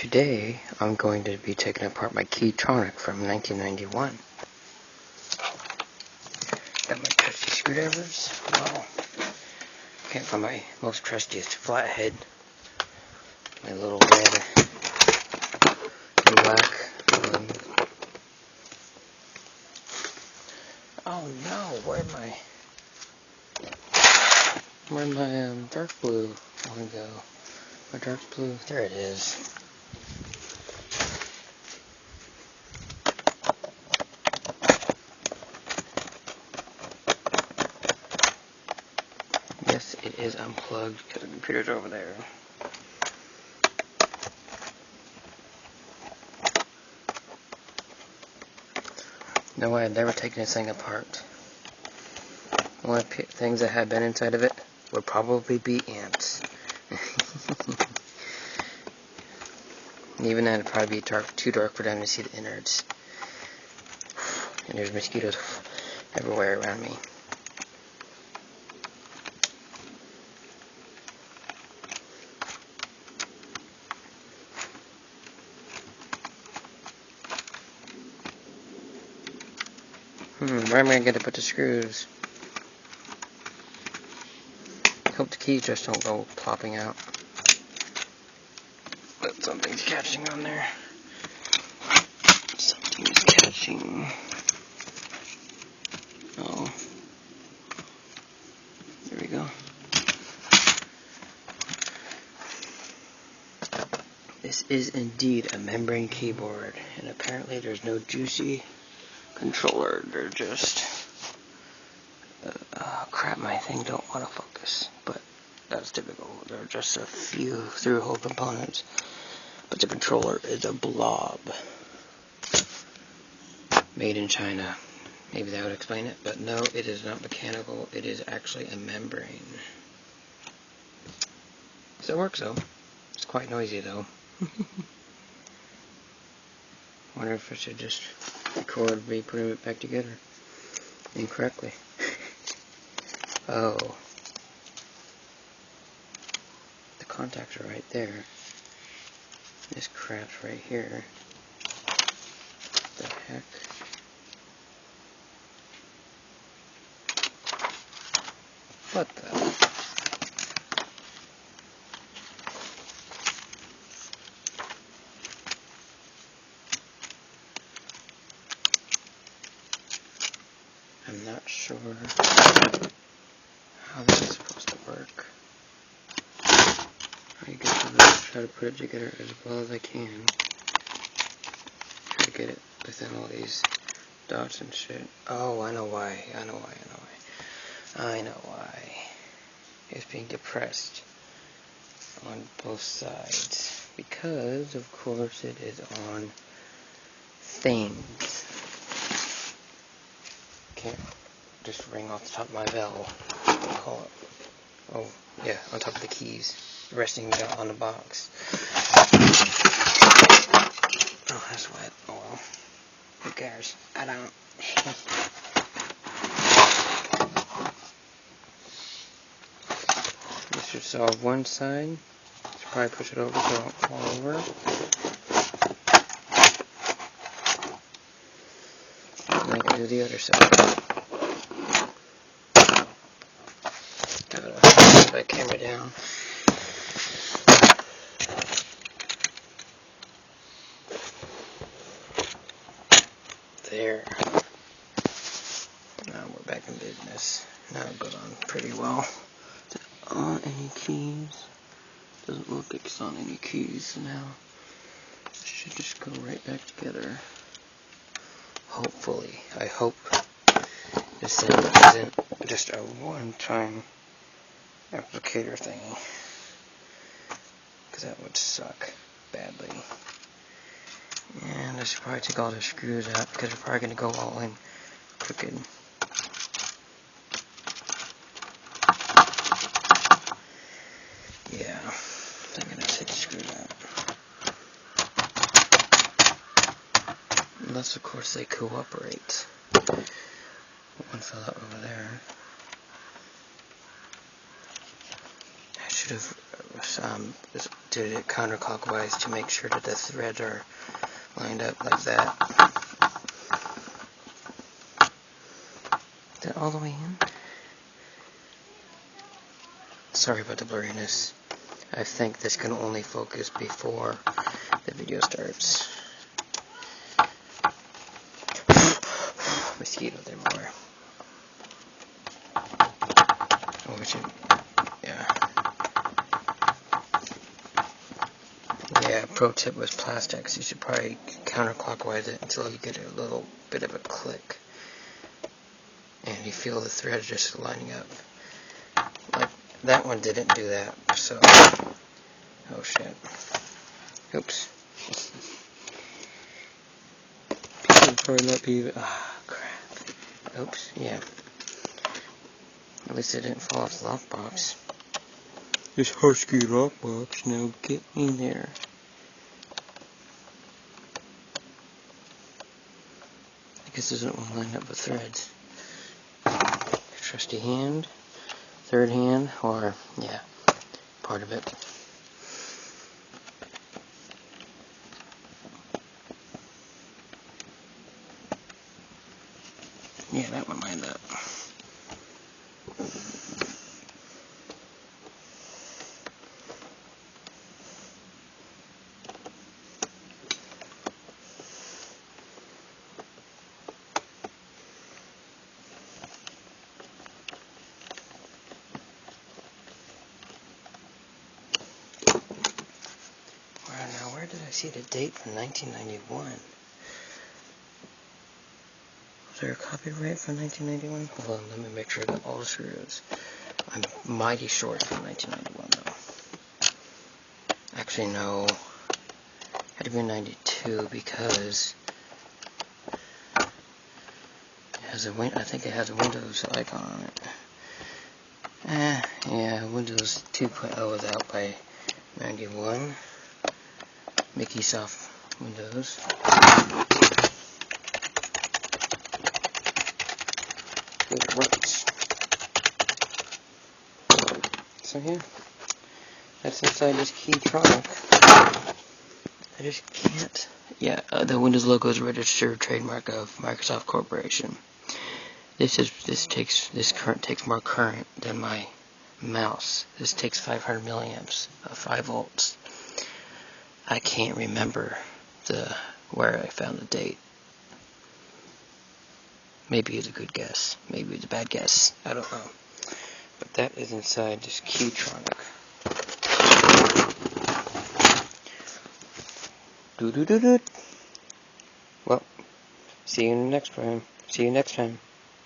Today, I'm going to be taking apart my Key-Tronic from 1991. Got my trusty screwdrivers. Well, can't find my most trustiest flathead. My little red and black one. Oh no, where'd my dark blue one go? My dark blue, there it is. Yes, it is unplugged because the computer's over there. No way, I've never taken this thing apart. The only things that have been inside of it would probably be ants. And even then, it'd probably be too dark for them to see the innards. And there's mosquitoes everywhere around me. Where am I going to put the screws? I hope the keys just don't go plopping out. But something's catching on there. Something's catching. Oh. There we go. This is indeed a membrane keyboard, and apparently there's no juicy controller. They're just crap, my thing don't want to focus, but that's typical. They're just a few through-hole components, but the controller is a blob made in China. Maybe that would explain it, but no, it is not mechanical. It is actually a membrane. So it works though. It's quite noisy though. Wonder if I should just record me putting it back together incorrectly. Oh. The contacts are right there. This crap's right here. What the heck? What the? I'm not sure how this is supposed to work. I guess I'm going to try to put it together as well as I can. Try to get it within all these dots and shit. Oh, I know why. I know why. It's being depressed on both sides. Because, of course, it is on things. Can't just ring off the top of my bell. Call it. Oh, yeah, on top of the keys. Resting on the box. Oh, that's wet. Oh well. Who cares? I don't. This should solve one side. Should probably push it over so it won't fall over. And I can do the other side. Gotta put that camera down. There. Now we're back in business. Now it goes on pretty well. Is it on any keys? Doesn't look like it's on any keys, so now it should just go right back together. Hopefully. I hope this thing isn't just a one-time applicator thingy. Because that would suck badly. And I should probably take all the screws out because they're probably going to go all in crooked. Yeah, I'm going to take the screws out. Unless, of course, they cooperate. One fell out over there. I should have did it counterclockwise to make sure that the threads are lined up like that. Is that all the way in? Sorry about the blurriness. I think this can only focus before the video starts. Mosquito there more. Oh, we should, yeah. Yeah, pro tip with plastics, you should probably counterclockwise it until you get a little bit of a click. And you feel the thread just lining up. Like, that one didn't do that, so. Oh shit. Oops. People probably not be. Ah, crap. Oops, yeah. At least it didn't fall off the lockbox. This husky lockbox, now get in there. I guess this isn't one lined up with threads. Trusty hand, third hand, or, yeah, part of it. Yeah, that one lined up. Now, where did I see the date from 1991? Was there a copyright from 1991? Hold on, let me make sure I got all the screws. I'm mighty short from 1991, though. Actually, no. Had to be 92 because it has a I think it has a Windows icon on it. Yeah, Windows 2.0 was out by 91. Mickey Soft Windows. It works. So yeah, that's inside this Key-Tronic. I just can't. Yeah, the Windows logo is a registered trademark of Microsoft Corporation. This current takes more current than my mouse. This takes 500 milliamps of 5 volts. I can't remember where I found the date. Maybe it's a good guess. Maybe it's a bad guess. I don't know. But that is inside this Key-Tronic. Well, see you next time.